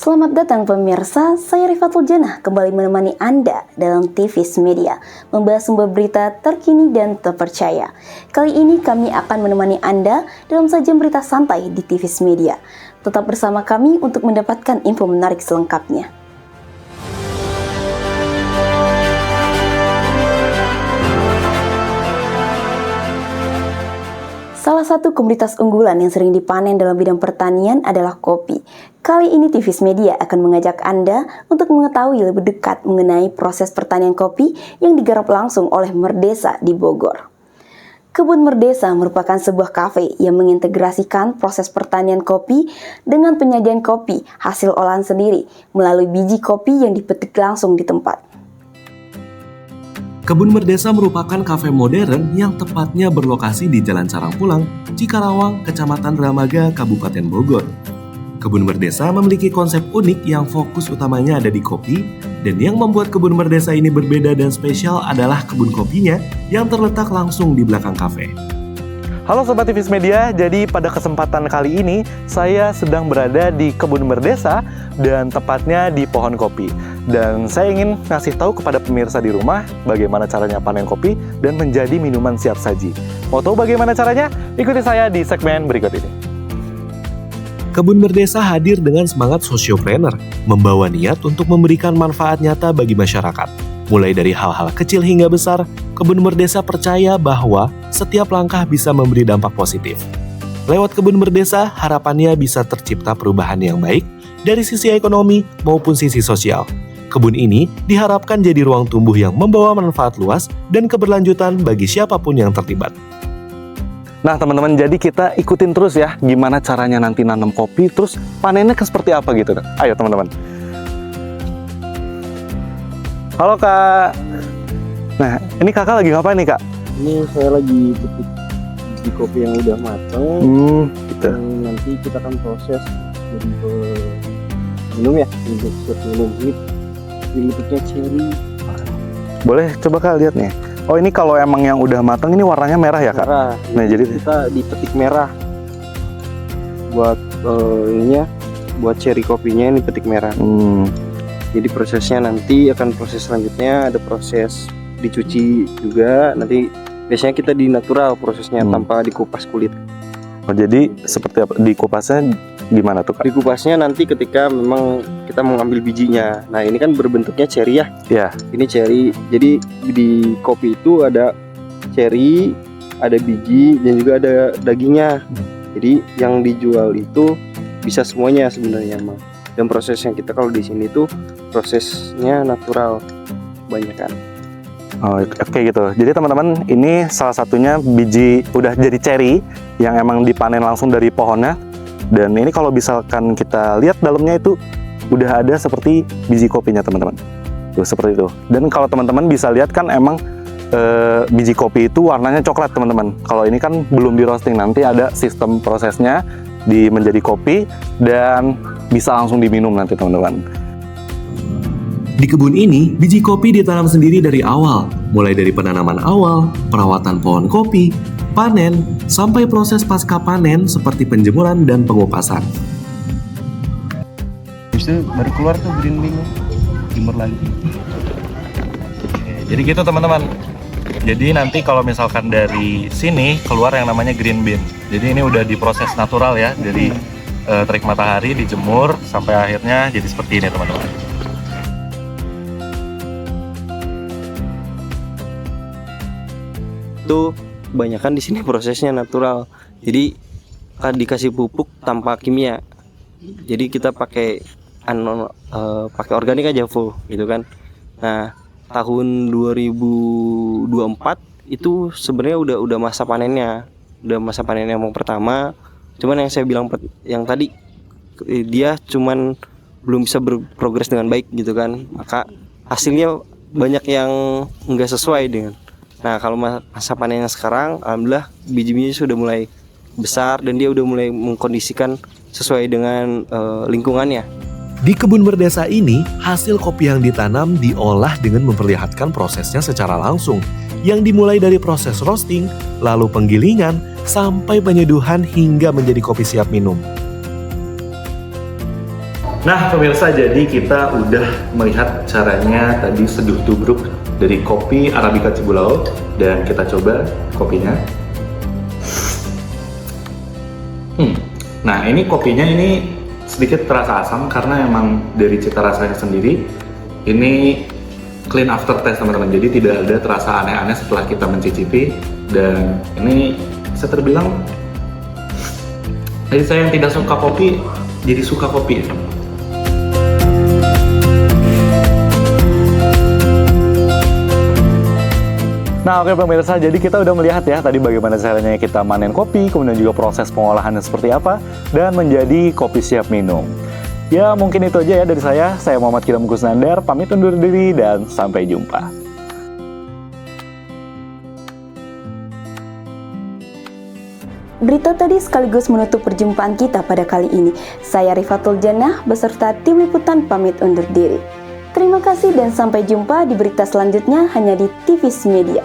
Selamat datang pemirsa, saya Rifatul Janah kembali menemani Anda dalam TVS Media, membahas sumber berita terkini dan terpercaya. Kali ini kami akan menemani Anda dalam sajian berita santai di TVS Media. Tetap bersama kami untuk mendapatkan info menarik selengkapnya. Salah satu komoditas unggulan yang sering dipanen dalam bidang pertanian adalah kopi. Kali ini TVS Media akan mengajak Anda untuk mengetahui lebih dekat mengenai proses pertanian kopi yang digarap langsung oleh Merdesa di Bogor. Kebun Merdesa merupakan sebuah kafe yang mengintegrasikan proses pertanian kopi dengan penyajian kopi hasil olahan sendiri melalui biji kopi yang dipetik langsung di tempat. Kebun Merdesa merupakan kafe modern yang tepatnya berlokasi di Jalan Sarangpulang, Cikarawang, Kecamatan Dramaga, Kabupaten Bogor. Kebun Merdesa memiliki konsep unik yang fokus utamanya ada di kopi, dan yang membuat Kebun Merdesa ini berbeda dan spesial adalah kebun kopinya yang terletak langsung di belakang kafe. Halo Sobat TVS Media, jadi pada kesempatan kali ini saya sedang berada di Kebun Merdesa dan tepatnya di pohon kopi. Dan saya ingin ngasih tahu kepada pemirsa di rumah bagaimana caranya panen kopi dan menjadi minuman siap saji. Mau tahu bagaimana caranya? Ikuti saya di segmen berikut ini. Kebun Merdesa hadir dengan semangat sosiopreneur, membawa niat untuk memberikan manfaat nyata bagi masyarakat. Mulai dari hal-hal kecil hingga besar, Kebun Merdesa percaya bahwa setiap langkah bisa memberi dampak positif. Lewat Kebun Merdesa, harapannya bisa tercipta perubahan yang baik dari sisi ekonomi maupun sisi sosial. Kebun ini diharapkan jadi ruang tumbuh yang membawa manfaat luas dan keberlanjutan bagi siapapun yang terlibat. Nah teman-teman, jadi kita ikutin terus ya gimana caranya nanti nanam kopi, terus panennya seperti apa gitu. Ayo teman-teman. Halo Kak. Nah, ini Kakak lagi ngapain nih Kak? Ini saya lagi petik biji kopi yang udah matang. Gitu. Nanti kita akan proses jadi minum ya, untuk minum ini. Ini bentuknya cherry. Boleh coba Kak lihat nih. Oh ini kalau emang yang udah matang ini warnanya merah ya Kak? Merah. Nah jadi kita dipetik merah. Buat ininya, buat cherry kopinya ini petik merah. Jadi prosesnya nanti akan proses selanjutnya ada proses dicuci juga. Nanti biasanya kita di natural prosesnya tanpa dikupas kulit. Oh jadi seperti apa? Dikupasnya gimana tuh Kak? Dikupasnya nanti ketika memang kita mengambil bijinya. Nah ini kan berbentuknya cherry ya. Ya. Ini cherry. Jadi di kopi itu ada cherry, ada biji dan juga ada dagingnya. Jadi yang dijual itu bisa semuanya sebenarnya emang. Dan prosesnya kita kalau di sini tuh prosesnya natural banyak kan. Oh, oke gitu. Jadi teman-teman, ini salah satunya biji udah jadi cherry yang emang dipanen langsung dari pohonnya. Dan ini kalau misalkan kita lihat dalamnya itu udah ada seperti biji kopinya teman-teman. Tuh seperti itu. Dan kalau teman-teman bisa lihat kan emang biji kopi itu warnanya coklat teman-teman. Kalau ini kan belum di roasting, nanti ada sistem prosesnya menjadi kopi dan bisa langsung diminum nanti teman-teman. Di kebun ini, biji kopi ditanam sendiri dari awal, mulai dari penanaman awal, perawatan pohon kopi, panen, sampai proses pasca panen seperti penjemuran dan pengupasan. Habis itu baru keluar tuh green bean, jemur lagi. Jadi gitu teman-teman. Jadi nanti kalau misalkan dari sini keluar yang namanya green bean. Jadi ini udah diproses natural ya, dari terik matahari dijemur sampai akhirnya jadi seperti ini teman-teman. Itu kebanyakan di sini prosesnya natural. Jadi kan dikasih pupuk tanpa kimia. Jadi kita pakai pakai organik aja full gitu kan. Nah, tahun 2024 itu sebenarnya udah masa panennya. Udah masa panennya yang pertama. Cuman yang saya bilang yang tadi dia cuman belum bisa berprogres dengan baik gitu kan. Maka hasilnya banyak yang enggak sesuai dengan. Nah, kalau masa panennya sekarang, alhamdulillah biji-bijinya sudah mulai besar dan dia udah mulai mengkondisikan sesuai dengan lingkungannya. Di Kebun Merdesa ini, hasil kopi yang ditanam diolah dengan memperlihatkan prosesnya secara langsung, yang dimulai dari proses roasting, lalu penggilingan, sampai penyeduhan hingga menjadi kopi siap minum. Nah pemirsa, jadi kita udah melihat caranya tadi seduh tubruk dari kopi Arabica Cibulao, dan kita coba kopinya. Nah ini kopinya ini sedikit terasa asam karena emang dari cita rasanya sendiri ini clean after taste teman-teman, jadi tidak ada terasa aneh-aneh setelah kita mencicipi. Dan ini bisa terbilang jadi saya yang tidak suka kopi jadi suka kopi. Nah oke pemirsa, jadi kita udah melihat ya tadi bagaimana caranya kita manen kopi, kemudian juga proses pengolahannya seperti apa, dan menjadi kopi siap minum. Ya mungkin itu aja ya dari saya Muhammad Kilham Kusnandar, pamit undur diri dan sampai jumpa. Berita tadi sekaligus menutup perjumpaan kita pada kali ini. Saya Rifatul Jannah beserta tim liputan pamit undur diri. Terima kasih dan sampai jumpa di berita selanjutnya hanya di TVS Media.